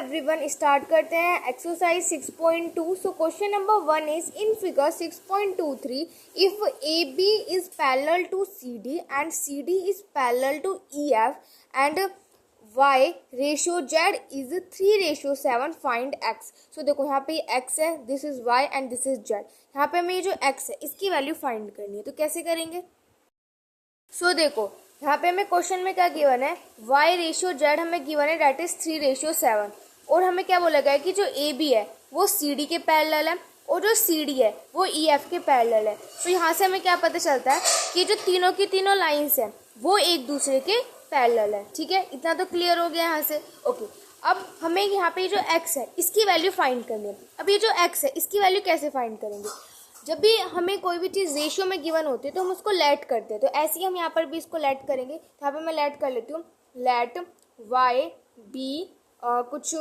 Everyone, start करते हैं exercise 6.2। So question number 1 is in figure 6.23 if A B is parallel to C D and C D is parallel to E F and y ratio z is 3:7 find x। सो देखो यहाँ पे x है, this is y and this is z। यहाँ पे हमें ये जो x है इसकी वैल्यू फाइंड करनी है, तो कैसे करेंगे। सो देखो यहाँ पे हमें क्वेश्चन में क्या गिवन है, y रेशियो z हमें गिवन है दैट इज 3:7 और हमें क्या बोला गया है कि जो ए बी है वो सी डी के पैरेलल है और जो सी डी है वो ई एफ के पैरेलल है। तो यहाँ से हमें क्या पता चलता है कि जो तीनों की तीनों लाइंस है वो एक दूसरे के पैरेलल है। ठीक है, इतना तो क्लियर हो गया यहाँ से। ओके, अब हमें यहाँ पे जो x है इसकी वैल्यू फाइंड करनी है। अब ये जो x है इसकी वैल्यू कैसे फाइंड करेंगे, जब भी हमें कोई भी चीज़ रेशियो में गिवन होती है तो हम उसको लेट करते हैं, तो ऐसे ही हम यहाँ पर भी इसको लेट करेंगे। यहाँ पे मैं लेट कर लेती हूँ, लेट y b कुछ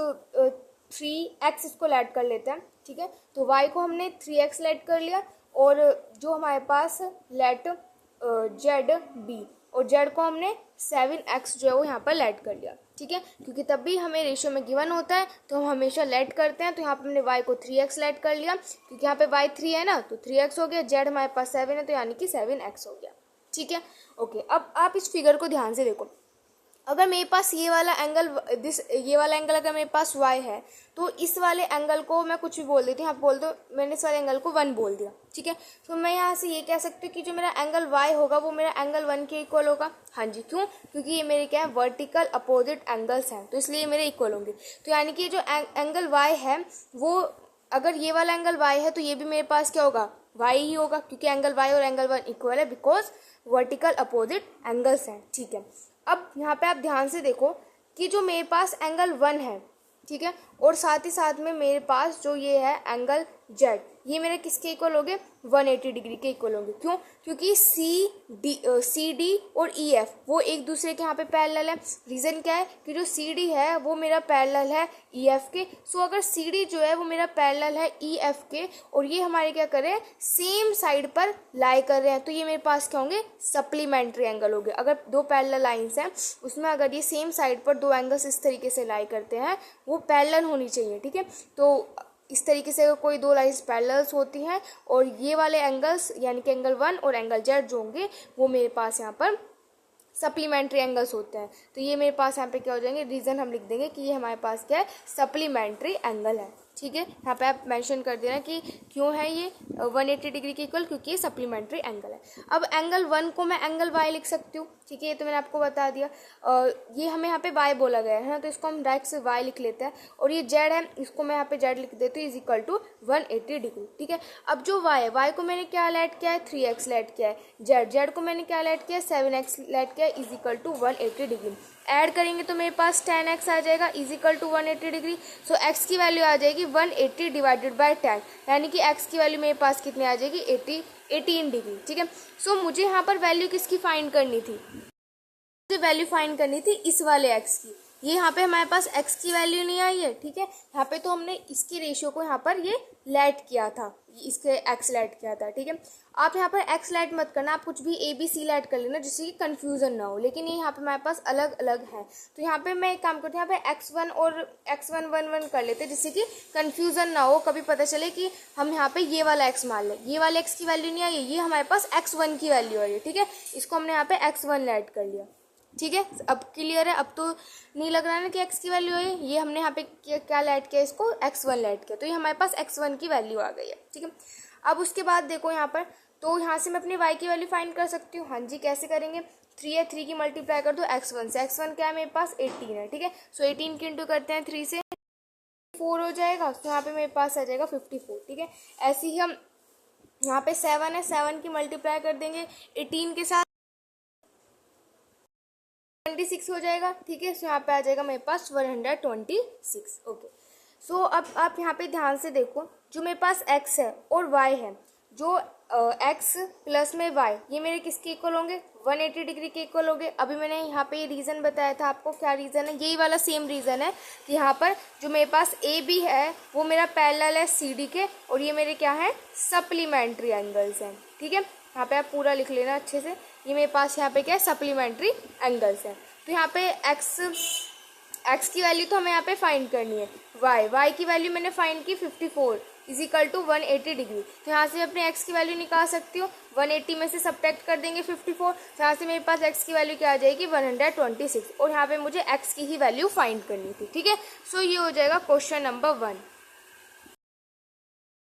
3x इसको लेट कर लेते हैं। ठीक है, तो y को हमने 3x लेट कर लिया और जो हमारे पास लेट z b और z को हमने 7x जो है वो यहाँ पर लेट कर लिया। ठीक है, क्योंकि तब भी हमें रेशियो में गिवन होता है तो हम हमेशा लेट करते हैं। तो यहाँ पे हमने y को 3x लेट कर लिया, क्योंकि यहाँ पे y 3 है ना, तो 3x हो गया। z हमारे पास 7 है तो यानी कि 7x हो गया। ठीक है, ओके। अब आप इस फिगर को ध्यान से देखो, अगर मेरे पास ये वाला एंगल अगर मेरे पास y है तो इस वाले एंगल को मैं कुछ भी बोल देती हूँ। आप बोल दो मैंने इस वाले एंगल को 1 बोल दिया। ठीक है, तो मैं यहाँ से ये कह सकती हूँ कि जो मेरा एंगल y होगा वो मेरा एंगल 1 के इक्वल होगा। हाँ जी, क्यों? क्योंकि ये मेरे क्या है, वर्टिकल अपोजिट एंगल्स हैं, तो इसलिए मेरे इक्वल होंगे। तो यानी कि जो एंगल y है वो, अगर ये वाला एंगल y है तो ये भी मेरे पास क्या होगा, y ही होगा, क्योंकि एंगल y और एंगल 1 इक्वल है बिकॉज वर्टिकल अपोजिट एंगल्स हैं। ठीक है, अब यहाँ पे आप ध्यान से देखो कि जो मेरे पास एंगल 1 है, ठीक है, और साथ ही साथ में मेरे पास जो ये है एंगल z, ये मेरे किसके इक्वल होंगे, 180 डिग्री के इक्वल होंगे। क्यों? क्योंकि सी डी और ई एफ वो एक दूसरे के यहाँ पे पैरेलल है। रीज़न क्या है कि जो सी डी है वो मेरा पैरेलल है ई एफ के। सो अगर सी डी जो है वो मेरा पैरेलल है ई एफ के और ये हमारे क्या कर रहे हैं, सेम साइड पर लाई कर रहे हैं, तो ये मेरे पास क्या होंगे, सप्लीमेंट्री एंगल होंगे। अगर दो पैरेलल लाइंस हैं उसमें अगर ये सेम साइड पर दो एंगल्स इस तरीके से लाई करते हैं वो पैरेलल होनी चाहिए। ठीक है, तो इस तरीके से अगर कोई दो लाइंस पैरेलल्स होती हैं और ये वाले एंगल्स यानी कि एंगल 1 और एंगल z जो होंगे वो मेरे पास यहाँ पर सप्लीमेंट्री एंगल्स होते हैं, तो ये मेरे पास यहाँ पे क्या हो जाएंगे, रीज़न हम लिख देंगे कि ये हमारे पास क्या है, सप्लीमेंट्री एंगल है। ठीक है, यहाँ पे आप मेंशन कर देना कि क्यों है ये 180 डिग्री के इक्वल, क्योंकि ये सप्लीमेंट्री एंगल है। अब एंगल 1 को मैं एंगल y लिख सकती हूँ। ठीक है, ये तो मैंने आपको बता दिया। ये हमें यहाँ पे y बोला गया है ना, तो इसको हम डायरेक्ट से y लिख लेते हैं और ये z है इसको मैं यहाँ पे z लिख देती हूँ इज इक्वल टू 180 डिग्री। ठीक है, अब जो y है, y को मैंने क्या लेट किया है, 3x लेट किया है। z को मैंने क्या लेट किया है, 7x लेट किया है is equal to 180 degree. Add करेंगे तो मेरे पास 10x आ जाएगा is equal to 180 degree. So x की वैल्यू आ जाएगी 180 डिवाइडेड बाय 10, यानी कि x की वैल्यू मेरे पास कितनी आ जाएगी, 18 डिग्री। ठीक है, सो मुझे यहाँ पर वैल्यू किसकी फाइंड करनी थी, मुझे वैल्यू फाइंड करनी थी इस वाले x की। ये यहाँ पे हमारे पास x की वैल्यू नहीं आई है। ठीक है, यहाँ पे तो हमने इसकी रेशियो को यहाँ पर ये लेट किया था, इसके x लेट किया था। ठीक है, आप यहाँ पर x लेट मत करना, आप कुछ भी a b c लेट कर लेना जिससे कि कंफ्यूजन ना हो, लेकिन ये यहाँ पे हमारे पास अलग अलग है। तो यहाँ पे मैं एक काम करती हूँ, यहाँ पे x1 और x1 1 1 कर लेते हैं जिससे कि कंफ्यूजन ना हो, कभी पता चले कि हम यहाँ पे ये वाला x मान लें, ये वाले x की वैल्यू नहीं आई है, ये हमारे पास x1 की वैल्यू आई है। ठीक है, इसको हमने यहाँ पे x1 लेट कर लिया। ठीक है, अब क्लियर है, अब तो नहीं लग रहा है ना कि x की वैल्यू है, ये हमने यहाँ पे क्या लेट किया, इसको x1 लेट किया, तो ये हमारे पास x1 की वैल्यू आ गई है। ठीक है, अब उसके बाद देखो यहाँ पर, तो यहाँ से मैं अपनी y की वैल्यू फाइंड कर सकती हूँ। हाँ जी, कैसे करेंगे, 3 है, 3 की मल्टीप्लाई कर दो x1 से, x1 क्या है मेरे पास 18 है। ठीक है, सो 18 की इंटू करते हैं 3 से, 4 हो जाएगा, तो यहाँ पे मेरे पास आ जाएगा 54। ठीक है, ऐसे ही हम यहाँ पे 7 है, 7 की मल्टीप्लाई कर देंगे 18 के साथ, 26 हो जाएगा। ठीक है, सो यहाँ पे आ जाएगा मेरे पास 126। ओके, सो अब आप यहाँ पे ध्यान से देखो, जो मेरे पास x है और y है, जो x प्लस में y ये मेरे किसके इक्वल होंगे, 180 डिग्री के इक्वल होंगे। अभी मैंने यहाँ पे ये रीज़न बताया था आपको, क्या रीज़न है, यही वाला सेम रीज़न है कि यहाँ पर जो मेरे पास ए बी है वो मेरा पैरेलल है सी डी के और ये मेरे क्या है, सप्लीमेंट्री एंगल्स हैं। ठीक है, यहाँ पे आप पूरा लिख लेना अच्छे से, ये मेरे पास यहाँ पे क्या है, सप्लीमेंट्री एंगल्स है। तो यहाँ पे x एक्स की वैल्यू तो हमें यहाँ पे फाइंड करनी है, वाई की वैल्यू मैंने फाइंड की 54 इज इक्वल टू 180 डिग्री। तो यहाँ से अपने एक्स की वैल्यू निकाल सकती हो, 180 में से सब्ट्रैक्ट कर देंगे 54, तो यहाँ से मेरे पास एक्स की वैल्यू क्या आ जाएगी 126, और यहाँ पे मुझे एक्स की ही वैल्यू फाइंड करनी थी। ठीक है, सो ये हो जाएगा क्वेश्चन नंबर 1।